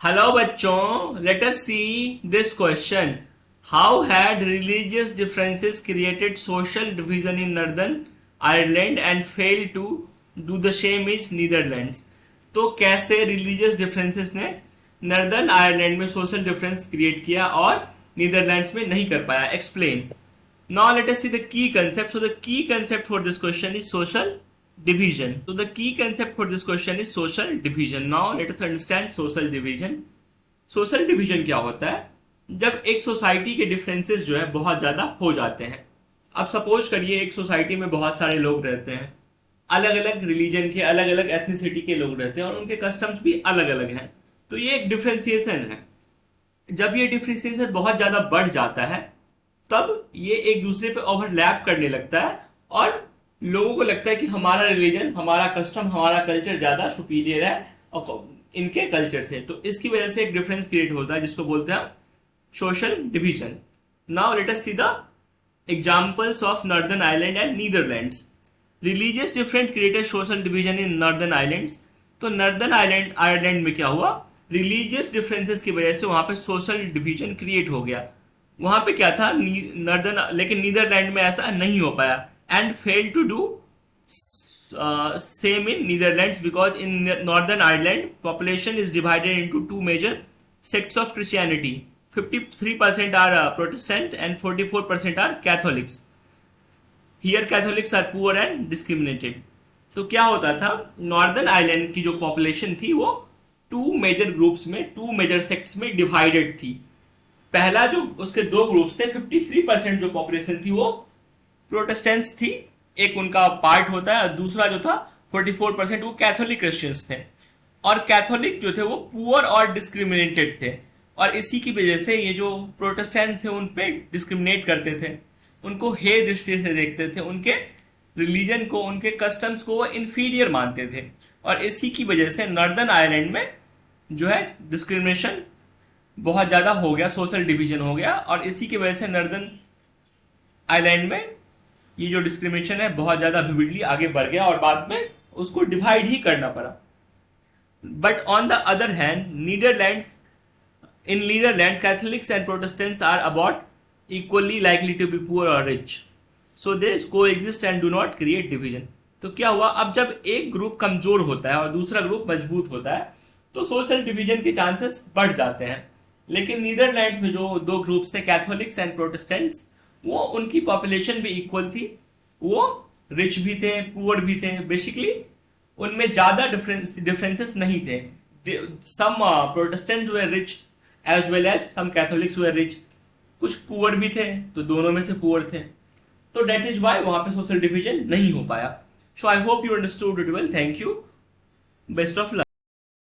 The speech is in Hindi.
Hello बच्चों, let us see this question. How had religious differences created social division in Northern Ireland and failed to do the same in Netherlands? तो कैसे religious differences ने नॉर्दर्न आयरलैंड में सोशल डिफरेंस क्रिएट किया और नीदरलैंड्स में नहीं कर पाया? Explain. Now let us see the key concept. So the key concept for this question is social division. So the key concept for this question is social division. Now let us understand social division. Social division क्या होता है? जब एक सोसाइटी के डिफरेंसेस जो है बहुत ज्यादा हो जाते हैं. अब सपोज करिए एक सोसाइटी में बहुत सारे लोग रहते हैं, अलग अलग रिलीजन के, अलग अलग एथनिसिटी के लोग रहते हैं और उनके कस्टम्स भी अलग अलग हैं. तो ये एक डिफ्रेंसिएशन है. जब ये डिफ्रेंसिएशन बहुत ज्यादा बढ़ जाता है तब ये एक दूसरे पे ओवरलैप करने लगता है और लोगों को लगता है कि हमारा रिलीजन, हमारा कस्टम, हमारा कल्चर ज्यादा सुपीरियर है इनके कल्चर से. तो इसकी वजह से एक डिफरेंस क्रिएट होता है जिसको बोलते हैं social division. Now let us see the examples of northern island and Netherlands. Religious different created social division in northern islands. तो नॉर्दर्न आयरलैंड में क्या हुआ? रिलीजियस डिफरेंसेस की वजह से वहां पे सोशल डिवीजन क्रिएट हो गया. वहां पे क्या था नॉर्दर्न, लेकिन नीदरलैंड में ऐसा नहीं हो पाया and fail to do same in Netherlands because in Northern Ireland population is divided into two major sects of Christianity. 53% are Protestant and 44% are Catholics. Here Catholics are poor and discriminated. तो क्या होता था? नॉर्दर्न आइलैंड की जो पॉपुलेशन थी वो टू मेजर ग्रुप्स में, टू मेजर सेक्ट्स में डिवाइडेड थी. पहला जो उसके दो ग्रुप्स थे, 53% जो पॉपुलेशन थी वो प्रोटेस्टेंट्स थी, एक उनका पार्ट होता है, और दूसरा जो था 44% वो कैथोलिक क्रिश्चियंस थे. और कैथोलिक जो थे वो पुअर और डिस्क्रिमिनेटेड थे और इसी की वजह से ये जो प्रोटेस्टेंट थे उन पे डिस्क्रिमिनेट करते थे, उनको हे दृष्टि से देखते थे, उनके रिलीजन को, उनके कस्टम्स को वो इंफीरियर मानते थे. और इसी की वजह से नॉर्दर्न आयरलैंड में जो है डिस्क्रिमिनेशन बहुत ज्यादा हो गया, सोशल डिवीजन हो गया और इसी की वजह से नॉर्दर्न आयरलैंड में ये जो डिस्क्रिमिनेशन है बहुत ज्यादा विविडली आगे बढ़ गया और बाद में उसको डिवाइड ही करना पड़ा. But on the other hand in Netherlands Catholics and Protestants are about equally likely to be poor or rich, so they coexist and do not create division. तो क्या हुआ? अब जब एक ग्रुप कमजोर होता है और दूसरा ग्रुप मजबूत होता है तो सोशल डिवीजन के चांसेस बढ़ जाते हैं. लेकिन नीदरलैंड्स में जो दो ग्रुप्स थे, कैथोलिक्स एंड प्रोटेस्टेंट्स, वो उनकी पॉपुलेशन भी इक्वल थी, वो रिच भी थे, पुअर भी थे. बेसिकली उनमें ज्यादा डिफरेंसेस नहीं थे. सम प्रोटेस्टेंट्स वे रिच एज वेल एज सम कैथोलिक्स वे रिच. कुछ पुअर भी थे तो दोनों में से पुअर थे. तो डेट इज वाई वहां पे सोशल डिवीजन नहीं हो पाया. So I hope you understood it well. Thank you. Best of luck.